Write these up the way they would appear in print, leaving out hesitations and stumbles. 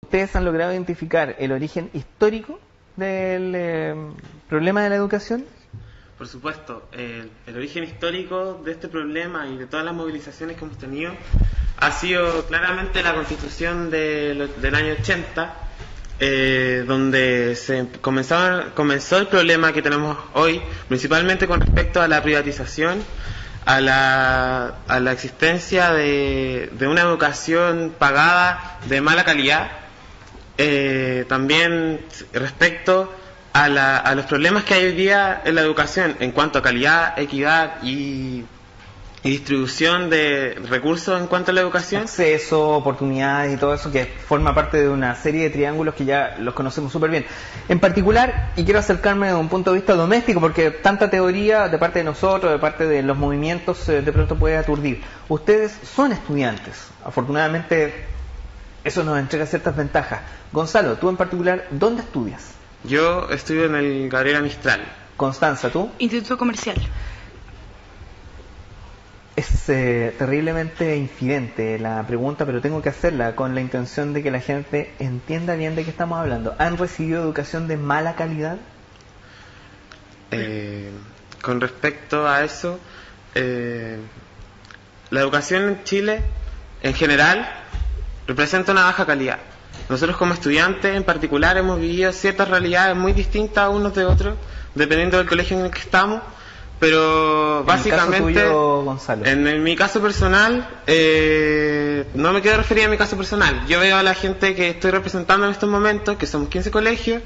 ¿Ustedes han logrado identificar el origen histórico del problema de la educación? Por supuesto, el origen histórico de este problema y de todas las movilizaciones que hemos tenido ha sido claramente la Constitución del año 80, donde comenzó el problema que tenemos hoy, principalmente con respecto a la privatización, a la existencia de una educación pagada de mala calidad, también respecto a los problemas que hay hoy día en la educación en cuanto a calidad, equidad y distribución de recursos en cuanto a la educación. Acceso, oportunidades y todo eso que forma parte de una serie de triángulos que ya los conocemos súper bien. En particular, y quiero acercarme de un punto de vista doméstico, porque tanta teoría de parte de nosotros, de parte de los movimientos, de pronto puede aturdir. Ustedes son estudiantes. Afortunadamente, eso nos entrega ciertas ventajas. Gonzalo, tú en particular, ¿dónde estudias? Yo estudio en el Gabriela Mistral. Constanza, ¿tú? Instituto Comercial. Es terriblemente infidente la pregunta, pero tengo que hacerla con la intención de que la gente entienda bien de qué estamos hablando. ¿Han recibido educación de mala calidad? Con respecto a eso, la educación en Chile, en general, representa una baja calidad. Nosotros como estudiantes en particular hemos vivido ciertas realidades muy distintas unos de otros, dependiendo del colegio en el que estamos, pero básicamente, ¿En el caso tuyo, Gonzalo? En mi caso personal, no me quiero referir a mi caso personal. Yo veo a la gente que estoy representando en estos momentos, que somos 15 colegios,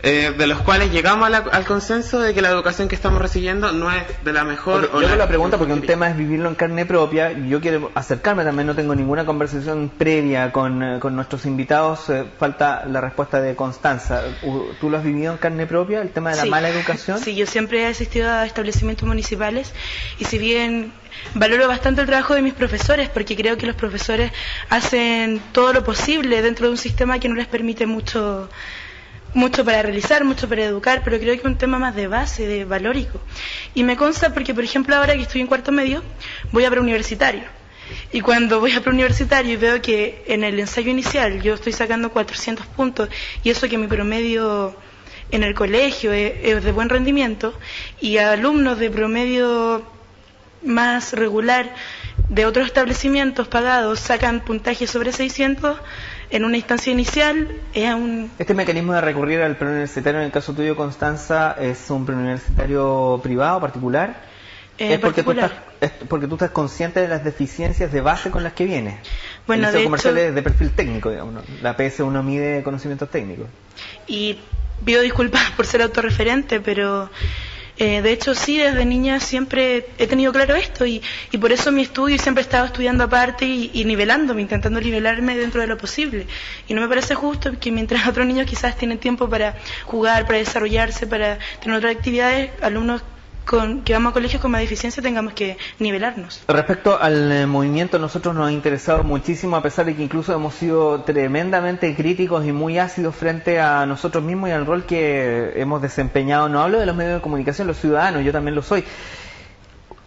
de los cuales llegamos al consenso de que la educación que estamos recibiendo no es de la mejor. Yo hago la pregunta porque un tema es vivirlo en carne propia y yo quiero acercarme también, no tengo ninguna conversación previa con nuestros invitados, falta la respuesta de Constanza. ¿Tú lo has vivido en carne propia, el tema de la mala educación? Sí, yo siempre he asistido a establecimientos municipales y si bien valoro bastante el trabajo de mis profesores, porque creo que los profesores hacen todo lo posible dentro de un sistema que no les permite mucho para realizar, mucho para educar, pero creo que es un tema más de base, de valórico. Y me consta porque, por ejemplo, ahora que estoy en cuarto medio, voy a preuniversitario. Y cuando voy a preuniversitario y veo que en el ensayo inicial yo estoy sacando 400 puntos, y eso que mi promedio en el colegio es de buen rendimiento, y alumnos de promedio más regular de otros establecimientos pagados sacan puntajes sobre 600, en una instancia inicial es un... ¿Este mecanismo de recurrir al preuniversitario en el caso tuyo, Constanza, es un preuniversitario privado, particular? ¿Es porque tú estás consciente de las deficiencias de base con las que vienes? Bueno, el liceo comercial es de perfil técnico, digamos, ¿no? La PS1 mide conocimientos técnicos. Y pido disculpas por ser autorreferente, pero... de hecho, sí, desde niña siempre he tenido claro esto y por eso mi estudio siempre he estado estudiando aparte y nivelándome, intentando nivelarme dentro de lo posible. Y no me parece justo que mientras otros niños quizás tienen tiempo para jugar, para desarrollarse, para tener otras actividades, alumnos que vamos a colegios con más deficiencia tengamos que nivelarnos. Respecto al movimiento, nosotros nos ha interesado muchísimo, a pesar de que incluso hemos sido tremendamente críticos y muy ácidos frente a nosotros mismos y al rol que hemos desempeñado. No hablo de los medios de comunicación, los ciudadanos, yo también lo soy.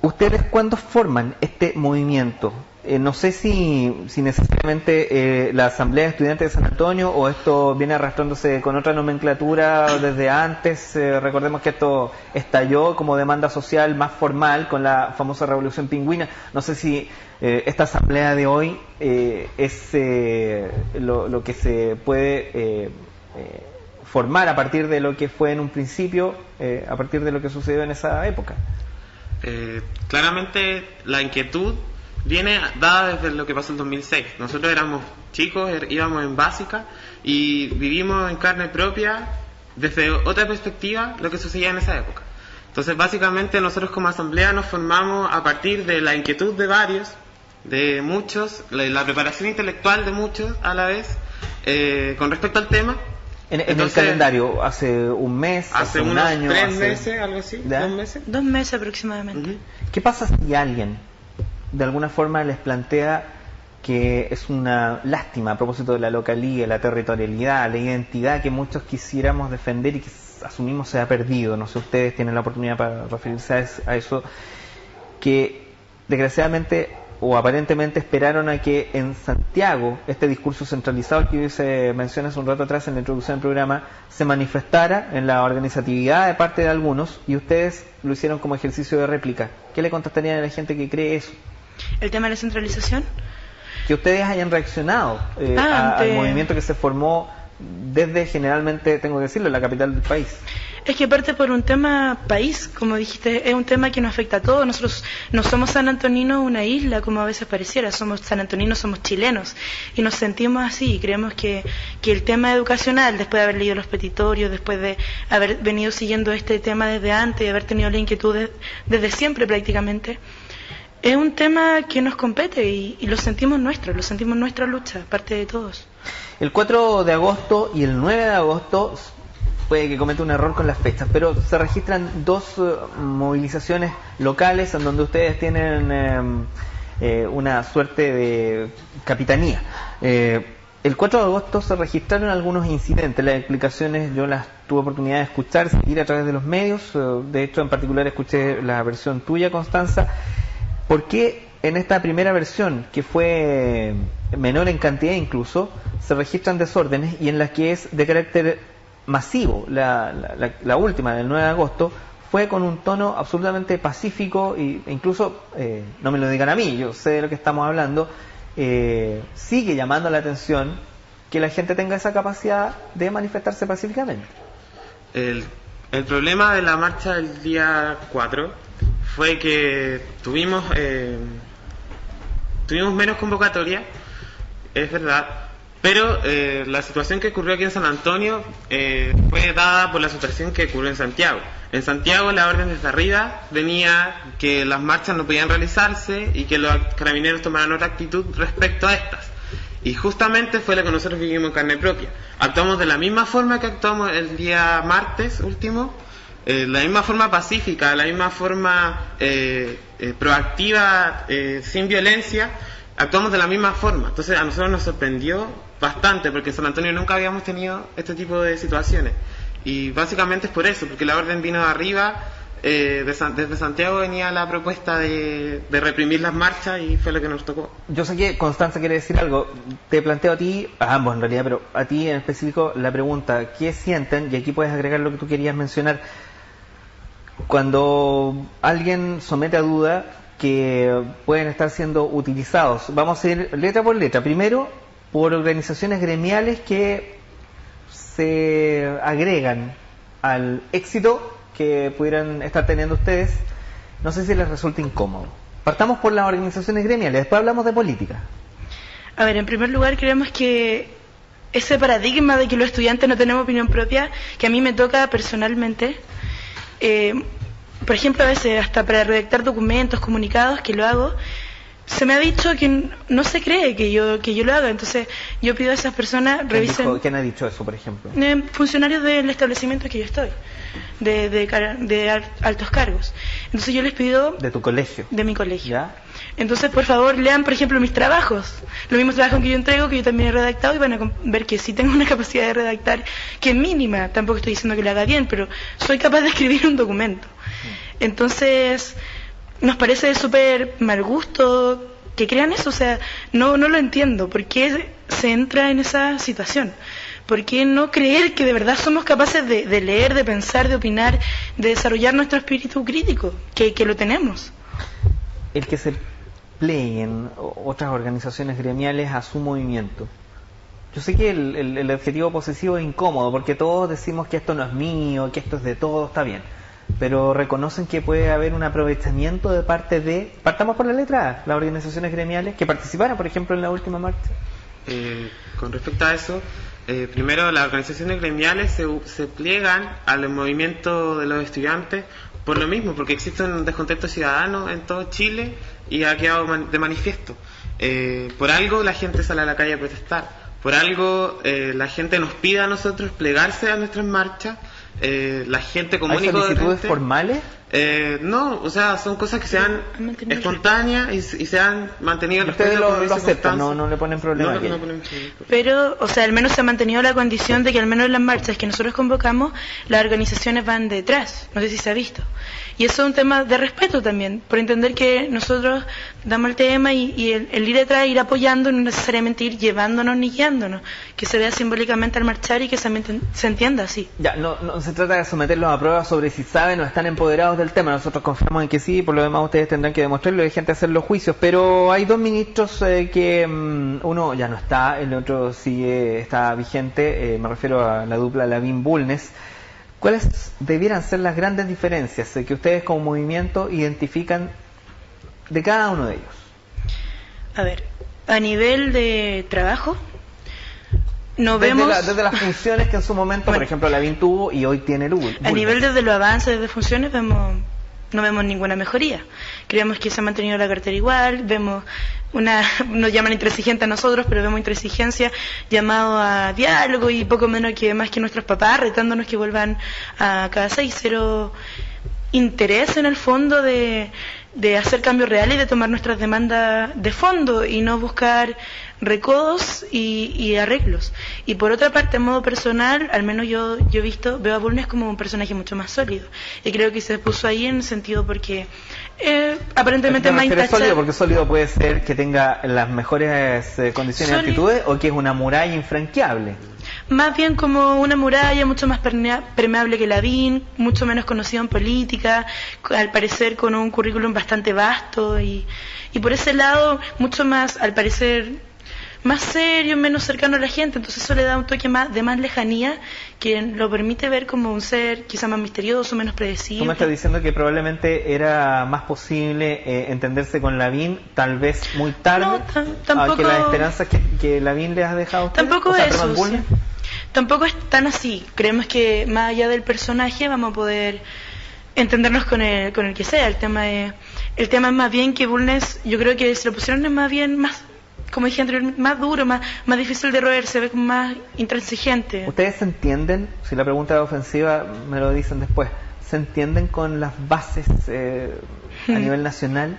¿Ustedes cuándo forman este movimiento? No sé si necesariamente la Asamblea de Estudiantes de San Antonio o esto viene arrastrándose con otra nomenclatura desde antes. Recordemos que esto estalló como demanda social más formal con la famosa Revolución Pingüina. No sé si esta asamblea de hoy es lo que se puede formar a partir de lo que fue en un principio, a partir de lo que sucedió en esa época. Claramente la inquietud viene dada desde lo que pasó en 2006. Nosotros éramos chicos, íbamos en básica y vivimos en carne propia desde otra perspectiva lo que sucedía en esa época. Entonces básicamente nosotros como asamblea nos formamos a partir de la inquietud de varios, de muchos, la preparación intelectual de muchos a la vez con respecto al tema. Entonces, el calendario, hace un mes, hace un año, 3 meses, algo así, ¿2 meses? 2 meses aproximadamente. ¿Qué pasa si alguien de alguna forma les plantea que es una lástima a propósito de la localía, la territorialidad, la identidad que muchos quisiéramos defender y que asumimos se ha perdido? No sé, ustedes tienen la oportunidad para referirse a eso, que desgraciadamente o aparentemente esperaron a que en Santiago este discurso centralizado que se menciona hace un rato atrás en la introducción del programa se manifestara en la organizatividad de parte de algunos, y ustedes lo hicieron como ejercicio de réplica. ¿Qué le contestarían a la gente que cree eso? ¿El tema de la centralización? Que ustedes hayan reaccionado al movimiento que se formó desde, generalmente, tengo que decirlo, la capital del país. Es que parte por un tema país, como dijiste, es un tema que nos afecta a todos. Nosotros no somos San Antonino una isla, como a veces pareciera, somos San Antonino, somos chilenos, y nos sentimos así, y creemos que el tema educacional, después de haber leído los petitorios, después de haber venido siguiendo este tema desde antes y haber tenido la inquietud desde siempre prácticamente, es un tema que nos compete y lo sentimos nuestra lucha, parte de todos. El 4 de agosto y el 9 de agosto puede que cometa un error con las fechas, pero se registran dos movilizaciones locales en donde ustedes tienen una suerte de capitanía. El 4 de agosto se registraron algunos incidentes, las explicaciones yo las tuve oportunidad de escuchar, seguir a través de los medios, de hecho en particular escuché la versión tuya, Constanza. ¿Por qué en esta primera versión, que fue menor en cantidad incluso, se registran desórdenes, y en las que es de carácter masivo, la última del 9 de agosto, fue con un tono absolutamente pacífico e incluso, no me lo digan a mí, yo sé de lo que estamos hablando, sigue llamando la atención que la gente tenga esa capacidad de manifestarse pacíficamente? El problema de la marcha del día 4 fue que tuvimos menos convocatoria, es verdad, pero la situación que ocurrió aquí en San Antonio fue dada por la situación que ocurrió en Santiago. En Santiago la orden desde arriba venía que las marchas no podían realizarse y que los carabineros tomaran otra actitud respecto a estas. Y justamente fue lo que nosotros vivimos en carne propia. Actuamos de la misma forma que actuamos el día martes último, la misma forma pacífica, la misma forma proactiva, sin violencia, actuamos de la misma forma. Entonces a nosotros nos sorprendió bastante, porque en San Antonio nunca habíamos tenido este tipo de situaciones, y básicamente es por eso, porque la orden vino de arriba, desde Santiago venía la propuesta de reprimir las marchas, y fue lo que nos tocó. Yo sé que Constanza quiere decir algo, te planteo a ti, a ambos en realidad, pero a ti en específico la pregunta: ¿qué sienten? Y aquí puedes agregar lo que tú querías mencionar. Cuando alguien somete a duda que pueden estar siendo utilizados, vamos a ir letra por letra. Primero, por organizaciones gremiales que se agregan al éxito que pudieran estar teniendo ustedes. No sé si les resulta incómodo. Partamos por las organizaciones gremiales, después hablamos de política. A ver, en primer lugar, creemos que ese paradigma de que los estudiantes no tenemos opinión propia, que a mí me toca personalmente, por ejemplo, a veces hasta para redactar documentos, comunicados, que lo hago, se me ha dicho que no se cree que yo lo haga. Entonces yo pido a esas personas revisen. ¿Quién ha dicho eso, por ejemplo? Funcionarios del establecimiento que yo estoy, de altos cargos. Entonces yo les pido... ¿De tu colegio? De mi colegio. ¿Ya? Entonces, por favor, lean, por ejemplo, mis trabajos, los mismos trabajos que yo entrego, que yo también he redactado, y van a ver que sí tengo una capacidad de redactar que es mínima. Tampoco estoy diciendo que lo haga bien, pero soy capaz de escribir un documento. Entonces, nos parece súper mal gusto que crean eso. O sea, no lo entiendo. ¿Por qué se entra en esa situación? ¿Por qué no creer que de verdad somos capaces de leer, de pensar, de opinar, de desarrollar nuestro espíritu crítico, que lo tenemos? El que se pleguen otras organizaciones gremiales a su movimiento. Yo sé que el adjetivo posesivo es incómodo, porque todos decimos que esto no es mío, que esto es de todos, está bien. Pero reconocen que puede haber un aprovechamiento de parte de... Partamos por la letra A, las organizaciones gremiales que participaron, por ejemplo, en la última marcha. Con respecto a eso, primero, las organizaciones gremiales se pliegan al movimiento de los estudiantes por lo mismo, porque existe un descontento ciudadano en todo Chile y ha quedado de manifiesto. Por algo la gente sale a la calle a protestar, por algo la gente nos pide a nosotros plegarse a nuestras marchas. La gente común y corriente. ¿Hay solicitudes formales? No, o sea, son cosas que sean espontáneas y se han mantenido. Ustedes lo aceptan, no le ponen problema. Pero, o sea, al menos se ha mantenido la condición de que al menos en las marchas que nosotros convocamos, las organizaciones van detrás. No sé si se ha visto. Y eso es un tema de respeto también, por entender que nosotros damos el tema y el ir detrás, ir apoyando, no necesariamente ir llevándonos ni guiándonos, que se vea simbólicamente al marchar y que se entienda así. Ya, no se trata de someterlos a pruebas sobre si saben o están empoderados del tema. Nosotros confiamos en que sí, por lo demás ustedes tendrán que demostrarlo y hay gente a hacer los juicios. Pero hay dos ministros que uno ya no está, el otro sigue, está vigente, me refiero a la dupla Lavín-Bulnes. ¿Cuáles debieran ser las grandes diferencias que ustedes como movimiento identifican de cada uno de ellos? A ver, a nivel de trabajo, no vemos... Desde las funciones que en su momento, bueno, por ejemplo, Lavín tuvo y hoy tiene Bulnes. A nivel desde los avances de funciones no vemos ninguna mejoría. Creemos que se ha mantenido la cartera igual, vemos nos llaman intransigente a nosotros, pero vemos intransigencia llamado a diálogo y poco menos que más que nuestros papás retándonos que vuelvan a casa y cero interés en el fondo de hacer cambios reales y de tomar nuestras demandas de fondo y no buscar recodos y arreglos. Y por otra parte, en modo personal, al menos yo veo a Bulnes como un personaje mucho más sólido. Y creo que se puso ahí en el sentido porque aparentemente más intachable. Sólido, porque sólido puede ser que tenga las mejores condiciones y actitudes o que es una muralla infranqueable. Más bien como una muralla mucho más permeable que Lavín, mucho menos conocido en política, al parecer con un currículum bastante vasto y por ese lado mucho más, al parecer, más serio, menos cercano a la gente, entonces eso le da un toque de más lejanía que lo permite ver como un ser quizá más misterioso, menos predecible. Tú me estás diciendo que probablemente era más posible entenderse con Lavín, tal vez muy tarde, tampoco, que las esperanzas que Lavín les ha dejado a ustedes. Tampoco eso, sí. Tampoco es tan así. Creemos que más allá del personaje vamos a poder entendernos con el que sea. El tema es más bien que Bulnes, yo creo que se lo pusieron es más bien más, como dije anteriormente, más duro, más difícil de roer, se ve como más intransigente. ¿Ustedes se entienden? Si la pregunta es ofensiva, me lo dicen después. ¿Se entienden con las bases a nivel nacional?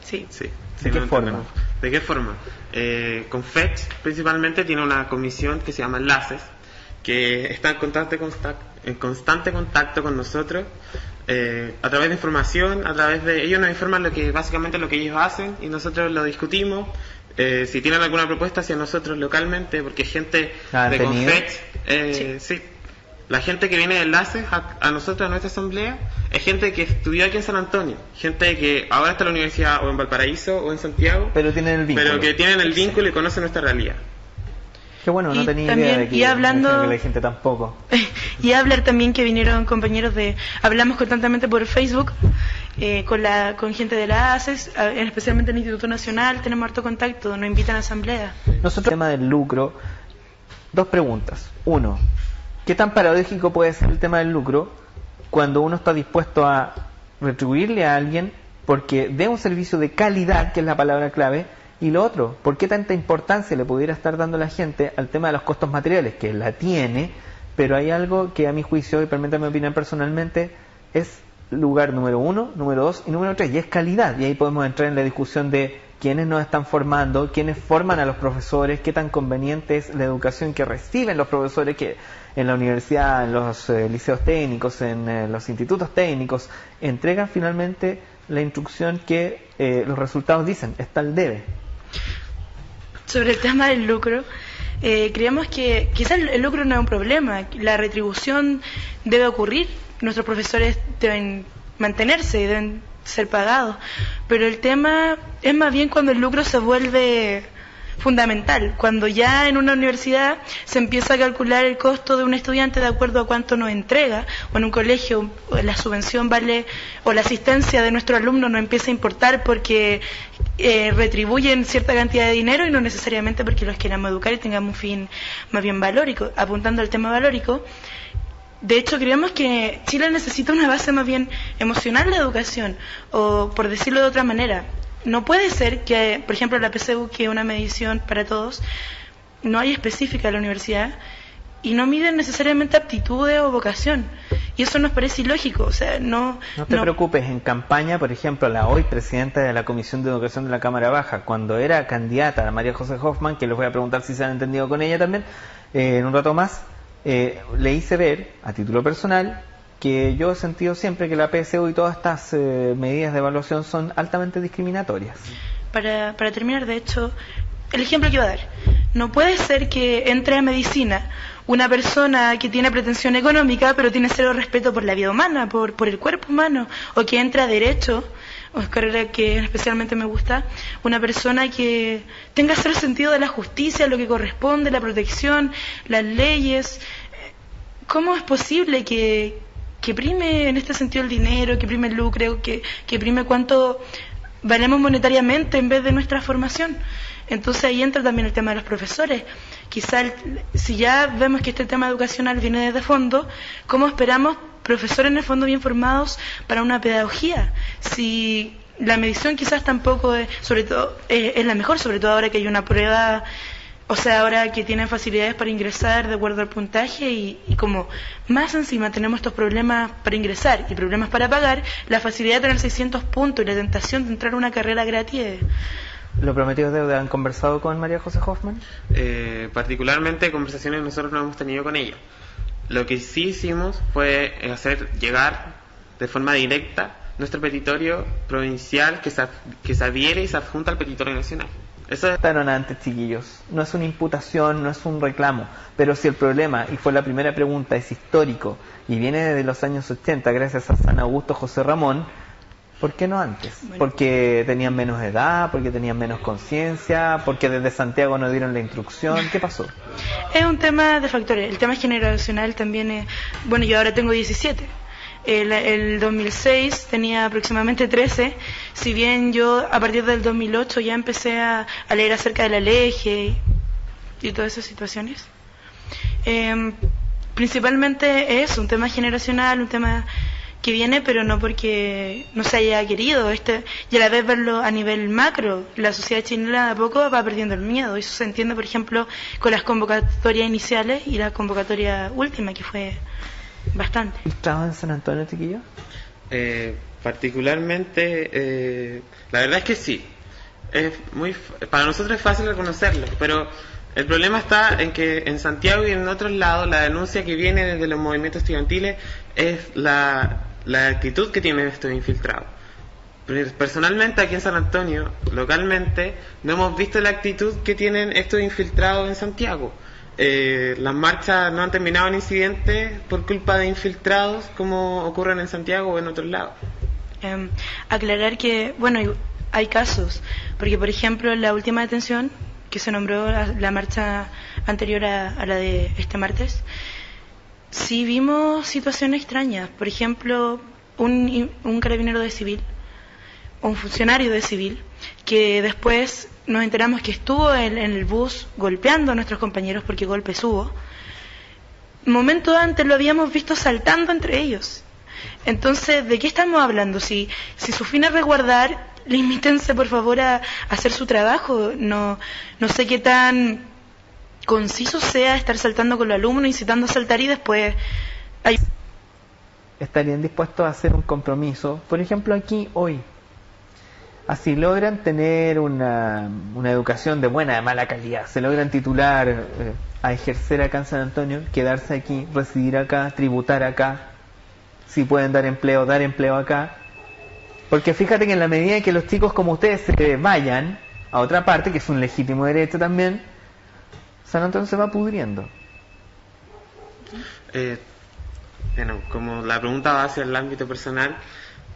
Sí. ¿De qué forma? ¿De qué forma? Confech principalmente tiene una comisión que se llama Enlaces, que está en constante contacto con nosotros, a través de información, ellos nos informan básicamente lo que ellos hacen y nosotros lo discutimos. Si tienen alguna propuesta hacia nosotros localmente, porque gente de Confech, sí, la gente que viene de Enlaces a nosotros, a nuestra asamblea, es gente que estudió aquí en San Antonio, gente que ahora está en la universidad o en Valparaíso o en Santiago, pero tienen el vínculo y conocen nuestra realidad. Qué bueno, no tenía idea de que la gente tampoco. Y hablar también que vinieron compañeros hablamos constantemente por Facebook con gente de la ACES, especialmente en el Instituto Nacional, tenemos harto contacto, nos invitan a asamblea. Nosotros, el tema del lucro, dos preguntas. Uno, ¿qué tan paradójico puede ser el tema del lucro cuando uno está dispuesto a retribuirle a alguien porque dé un servicio de calidad, que es la palabra clave? Y lo otro, ¿por qué tanta importancia le pudiera estar dando la gente al tema de los costos materiales? Que la tiene, pero hay algo que a mi juicio, y permítanme opinar personalmente, es lugar número 1, número 2 y número 3, y es calidad. Y ahí podemos entrar en la discusión de quiénes nos están formando, quiénes forman a los profesores, qué tan conveniente es la educación que reciben los profesores que en la universidad, en los liceos técnicos, en los institutos técnicos, entregan finalmente la instrucción que los resultados dicen, es tal debe. Sobre el tema del lucro, creemos que quizás el lucro no es un problema, la retribución debe ocurrir, nuestros profesores deben mantenerse y deben ser pagados, pero el tema es más bien cuando el lucro se vuelve fundamental, cuando ya en una universidad se empieza a calcular el costo de un estudiante de acuerdo a cuánto nos entrega, o en un colegio la subvención vale, o la asistencia de nuestro alumno no empieza a importar porque retribuyen cierta cantidad de dinero y no necesariamente porque los queramos educar y tengamos un fin más bien valórico. Apuntando al tema valórico, de hecho creemos que Chile necesita una base más bien emocional de educación, o por decirlo de otra manera, no puede ser que, por ejemplo, la PSU, que es una medición para todos, no hay específica en la universidad y no miden necesariamente aptitudes o vocación. Y eso nos parece ilógico. O sea, no te preocupes, en campaña, por ejemplo, la hoy presidenta de la Comisión de Educación de la Cámara Baja, cuando era candidata a María José Hoffman, que les voy a preguntar si se han entendido con ella también, en un rato más, le hice ver, a título personal, porque yo he sentido siempre que la PSU y todas estas medidas de evaluación son altamente discriminatorias. Para terminar, de hecho, el ejemplo que iba a dar, no puede ser que entre a medicina una persona que tiene pretensión económica pero tiene cero respeto por la vida humana, por el cuerpo humano, o que entre a derecho, o es carrera que especialmente me gusta, una persona que tenga cero sentido de la justicia, lo que corresponde, la protección, las leyes. ¿Cómo es posible que prime en este sentido el dinero, que prime el lucro, que prime cuánto valemos monetariamente en vez de nuestra formación? Entonces ahí entra también el tema de los profesores. Quizá si ya vemos que este tema educacional viene desde fondo, ¿cómo esperamos profesores en el fondo bien formados para una pedagogía? Si la medición quizás tampoco es, sobre todo, es la mejor, sobre todo ahora que hay una prueba, o sea, ahora que tienen facilidades para ingresar de acuerdo al puntaje y como más encima tenemos estos problemas para ingresar y problemas para pagar, la facilidad de tener 600 puntos y la tentación de entrar a una carrera gratis ¿Lo prometido es deuda? ¿Han conversado con María José Hoffman? Particularmente conversaciones nosotros no hemos tenido con ella. Lo que sí hicimos fue hacer llegar de forma directa nuestro petitorio provincial que se adhiere y se adjunta al petitorio nacional. Eso Estaron antes, chiquillos. No es una imputación, no es un reclamo. Pero si el problema, y fue la primera pregunta, es histórico y viene desde los años 80 gracias a San Augusto José Ramón, ¿por qué no antes? Bueno. ¿Porque tenían menos edad? ¿Porque tenían menos conciencia? ¿Porque desde Santiago no dieron la instrucción? ¿Qué pasó? Es un tema de factores. El tema generacional también es... Bueno, yo ahora tengo 17. El 2006 tenía aproximadamente 13. Si bien yo a partir del 2008 ya empecé a leer acerca de la ley y todas esas situaciones. Principalmente es un tema generacional, un tema que viene, pero no porque no se haya querido, y a la vez verlo a nivel macro. La sociedad chilena de a poco va perdiendo el miedo, y eso se entiende, por ejemplo, con las convocatorias iniciales y la convocatoria última, que fue bastante. ¿Estabas en San Antonio, chiquillo? Particularmente, la verdad es que sí. Para nosotros es fácil reconocerlo, pero el problema está en que en Santiago y en otros lados la denuncia que viene desde los movimientos estudiantiles es la actitud que tienen estos infiltrados. Personalmente aquí en San Antonio, localmente, no hemos visto la actitud que tienen estos infiltrados en Santiago. Las marchas no han terminado en incidentes por culpa de infiltrados como ocurren en Santiago o en otros lados. Aclarar que, bueno, hay casos, porque por ejemplo en la última detención que se nombró la marcha anterior a la de este martes, sí vimos situaciones extrañas. Por ejemplo, un carabinero de civil, un funcionario de civil, que después nos enteramos que estuvo en el bus golpeando a nuestros compañeros, porque golpes hubo. Momento antes lo habíamos visto saltando entre ellos. Entonces, ¿de qué estamos hablando? Si su fin es resguardar, limítense por favor a hacer su trabajo. No sé qué tan conciso sea estar saltando con los alumnos, incitando a saltar y después... ¿Estarían dispuestos a hacer un compromiso? Por ejemplo, aquí, hoy. Así logran tener una educación de buena, de mala calidad, se logran titular, a ejercer acá en San Antonio, quedarse aquí, residir acá, tributar acá, si pueden dar empleo acá. Porque fíjate que en la medida en que los chicos como ustedes se vayan a otra parte, que es un legítimo derecho también, San Antonio se va pudriendo. Bueno, como la pregunta va hacia el ámbito personal,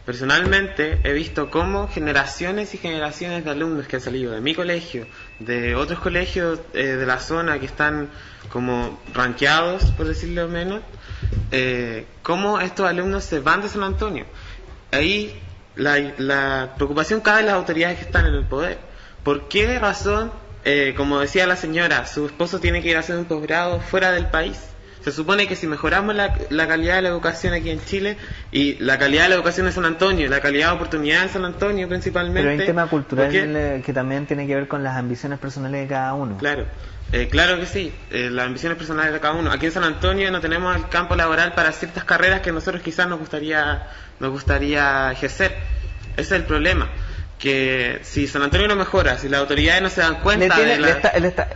personalmente he visto cómo generaciones y generaciones de alumnos que han salido de mi colegio, de otros colegios de la zona que están como rankeados, por decirlo menos, cómo estos alumnos se van de San Antonio. Ahí la preocupación cae en las autoridades que están en el poder. ¿Por qué razón, como decía la señora, su esposo tiene que ir a hacer un posgrado fuera del país? Se supone que si mejoramos la calidad de la educación aquí en Chile y la calidad de la educación en San Antonio, la calidad de oportunidad en San Antonio principalmente... Pero hay un tema cultural que también tiene que ver con las ambiciones personales de cada uno. Claro, claro que sí, las ambiciones personales de cada uno. Aquí en San Antonio no tenemos el campo laboral para ciertas carreras que nosotros quizás nos gustaría ejercer. Ese es el problema. que si San Antonio no mejora, si las autoridades no se dan cuenta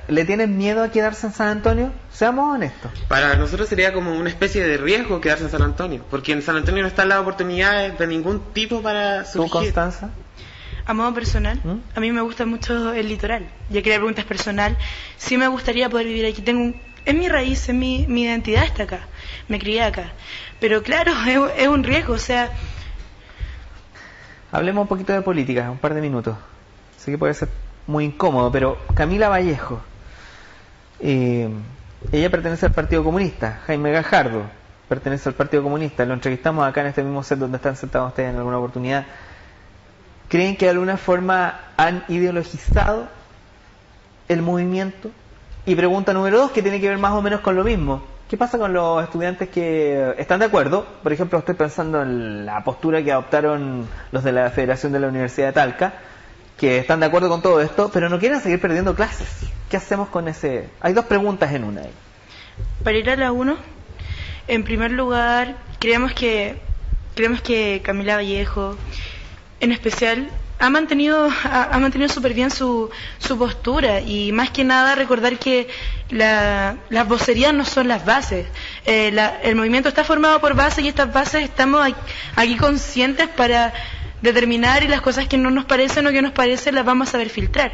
¿Le tienen miedo a quedarse en San Antonio? Seamos honestos. Para nosotros sería como una especie de riesgo quedarse en San Antonio, porque en San Antonio no están las oportunidades de ningún tipo para surgir. ¿Tú, Constanza? A modo personal, a mí me gusta mucho el litoral. Ya que la pregunta es personal, sí me gustaría poder vivir aquí. Es mi raíz, mi identidad está acá, me crié acá. Pero claro, es un riesgo, o sea... Hablemos un poquito de política, un par de minutos. Sé que puede ser muy incómodo, pero Camila Vallejo, ella pertenece al Partido Comunista. Jaime Gajardo pertenece al Partido Comunista. Lo entrevistamos acá en este mismo set donde están sentados ustedes en alguna oportunidad. ¿Creen que de alguna forma han ideologizado el movimiento? Y pregunta número 2, que tiene que ver más o menos con lo mismo. ¿Qué pasa con los estudiantes que están de acuerdo? Por ejemplo, estoy pensando en la postura que adoptaron los de la Federación de la Universidad de Talca, que están de acuerdo con todo esto, pero no quieren seguir perdiendo clases. ¿Qué hacemos con ese...? Hay dos preguntas en una ahí. Para ir a la 1, en primer lugar, creemos que Camila Vallejo, en especial, ha mantenido súper bien su postura, y más que nada recordar que las vocerías no son las bases. El movimiento está formado por bases, y estas bases estamos aquí conscientes para determinar, y las cosas que no nos parecen o que nos parecen las vamos a saber filtrar.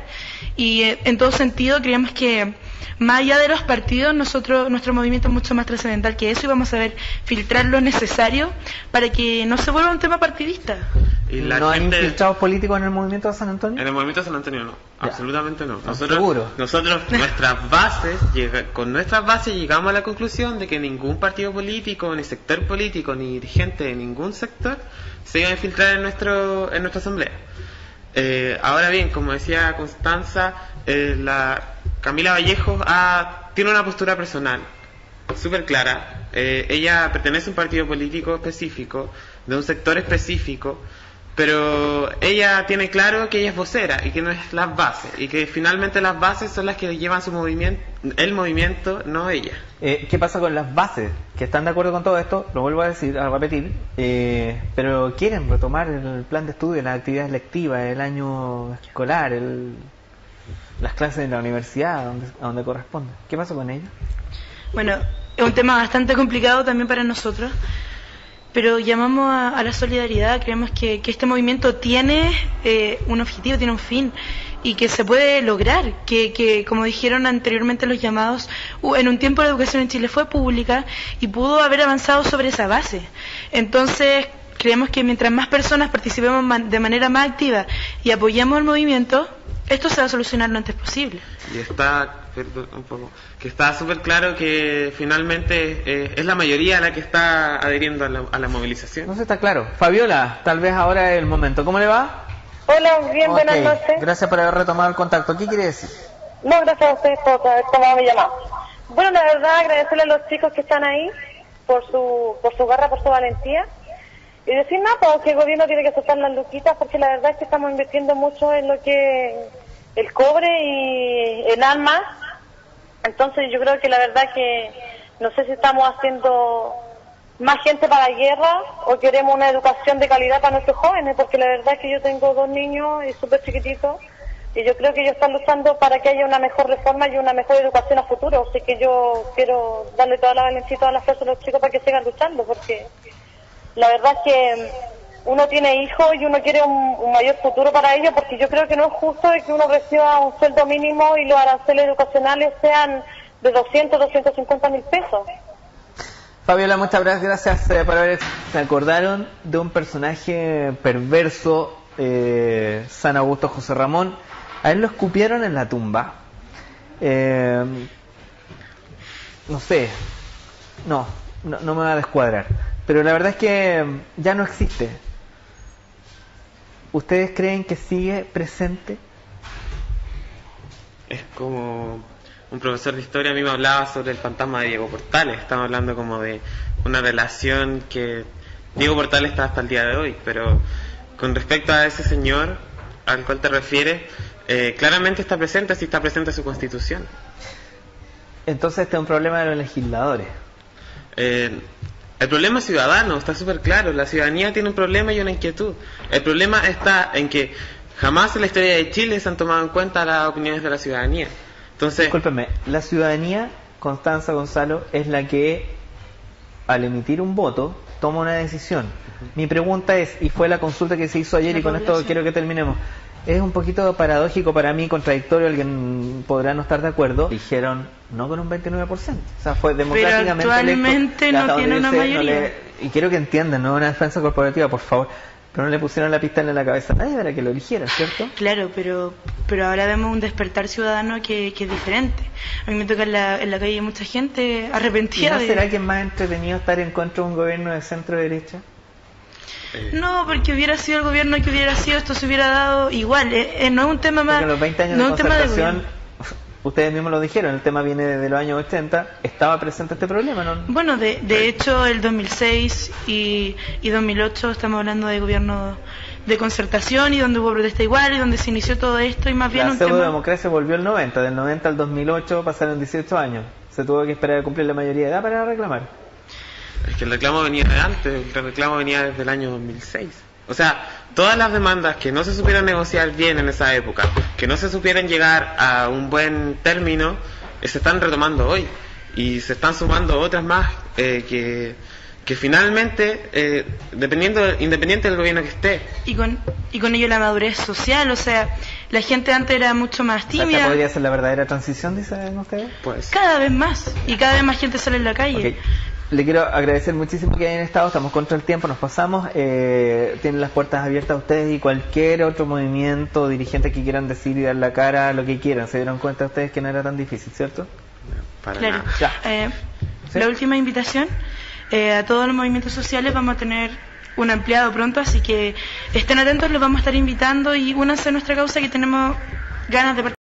Y en todo sentido creemos que más allá de los partidos, nuestro movimiento es mucho más trascendental que eso, y vamos a saber filtrar lo necesario para que no se vuelva un tema partidista. Y ¿No hay infiltrados políticos en el movimiento de San Antonio? En el movimiento de San Antonio no, ya. Absolutamente no. ¿Seguro? Nosotros con nuestras bases llegamos a la conclusión de que ningún partido político, ni sector político, ni dirigente de ningún sector se iba a infiltrar en nuestra asamblea. Ahora bien, como decía Constanza, la Camila Vallejo tiene una postura personal súper clara. Ella pertenece a un partido político específico, de un sector específico, pero ella tiene claro que ella es vocera y que no es las bases, y que finalmente las bases son las que llevan el movimiento, no ella. ¿Qué pasa con las bases? Que están de acuerdo con todo esto, lo vuelvo a repetir, pero quieren retomar el plan de estudio, las actividades lectivas, el año escolar, las clases en la universidad, a donde corresponde. ¿Qué pasa con ellos? Bueno, es un tema bastante complicado también para nosotros, pero llamamos a la solidaridad. Creemos que este movimiento tiene un objetivo, tiene un fin, y que se puede lograr, que como dijeron anteriormente los llamados, en un tiempo la educación en Chile fue pública y pudo haber avanzado sobre esa base. Entonces creemos que mientras más personas participemos de manera más activa y apoyemos el movimiento, esto se va a solucionar lo antes posible. Y está súper claro que finalmente es la mayoría la que está adheriendo a la movilización. No sé, está claro. Fabiola, tal vez ahora es el momento. ¿Cómo le va? Hola, bien, buenas noches. Gracias por haber retomado el contacto. ¿Qué quiere decir? No, gracias a ustedes por haber tomado mi llamada. Bueno, la verdad, agradecerle a los chicos que están ahí por su garra, por su valentía. Y decir nada, porque el gobierno tiene que soltar las luquitas, porque la verdad es que estamos invirtiendo mucho en lo que el cobre y el armas. Entonces yo creo que la verdad que no sé si estamos haciendo más gente para la guerra o queremos una educación de calidad para nuestros jóvenes, porque la verdad es que yo tengo 2 niños y súper chiquititos, y yo creo que ellos están luchando para que haya una mejor reforma y una mejor educación a futuro. Así que yo quiero darle toda la valentía y todas las fuerzas a los chicos para que sigan luchando, porque la verdad es que uno tiene hijos y uno quiere un mayor futuro para ellos, porque yo creo que no es justo de que uno reciba un sueldo mínimo y los aranceles educacionales sean de 250 mil pesos. Fabiola, muchas gracias por haber... ¿Se acordaron de un personaje perverso, San Augusto José Ramón? A él lo escupieron en la tumba. No sé, no me va a descuadrar, pero la verdad es que ya no existe. ¿Ustedes creen que sigue presente? Es como un profesor de historia a mí me hablaba sobre el fantasma de Diego Portales. Estamos hablando como de una relación que Diego Portales está hasta el día de hoy, pero con respecto a ese señor al cual te refieres, claramente está presente, sí está presente su constitución. Entonces este es un problema de los legisladores. El problema ciudadano está súper claro. La ciudadanía tiene un problema y una inquietud. El problema está en que Jamás en la historia de Chile se han tomado en cuenta las opiniones de la ciudadanía. Entonces, discúlpeme, la ciudadanía, Constanza, Gonzalo, es la que al emitir un voto toma una decisión. Mi pregunta es, y fue la consulta que se hizo ayer, y con esto quiero que terminemos, es un poquito paradójico para mí, contradictorio, alguien podrá no estar de acuerdo, dijeron no con un 29%, o sea, fue democráticamente pero actualmente electo, no tiene una mayoría. y quiero que entiendan, no es una defensa corporativa, por favor, pero no le pusieron la pistola en la cabeza a nadie para que lo eligiera, ¿cierto? Claro, pero ahora vemos un despertar ciudadano que es diferente. A mí me toca en la calle mucha gente arrepentida. ¿Y no será que es más entretenido estar en contra de un gobierno de centro-derecha? No, porque hubiera sido el gobierno que hubiera sido, esto se hubiera dado igual. No es un tema más. Porque en los 20 años no de es un tema de concertación, gobierno. ustedes mismos lo dijeron, el tema viene desde los años 80, estaba presente este problema, ¿no? Bueno, de hecho, el 2006 y 2008 estamos hablando de gobierno de concertación, y donde hubo protesta igual, y donde se inició todo esto, y más bien La un tema... pseudo-democracia volvió el 90, del 90 al 2008 pasaron 18 años, se tuvo que esperar a cumplir la mayoría de edad para reclamar. Es que el reclamo venía de antes, el reclamo venía desde el año 2006. O sea, todas las demandas que no se supieron negociar bien en esa época, que no se supieron llegar a un buen término, se están retomando hoy. Y se están sumando otras más que finalmente, independiente del gobierno que esté. Y con ello la madurez social, o sea, la gente antes era mucho más tímida. ¿Esta podría ser la verdadera transición, dicen ustedes? Pues. Cada vez más, y cada vez más gente sale en la calle. Okay. Le quiero agradecer muchísimo que hayan estado, estamos contra el tiempo, nos pasamos, tienen las puertas abiertas a ustedes y cualquier otro movimiento, dirigente que quieran decir y dar la cara, lo que quieran. Se dieron cuenta ustedes que no era tan difícil, ¿cierto? Para claro. nada. ¿Sí? La última invitación, a todos los movimientos sociales, vamos a tener un ampliado pronto, así que estén atentos, los vamos a estar invitando y únanse a nuestra causa, que tenemos ganas de participar.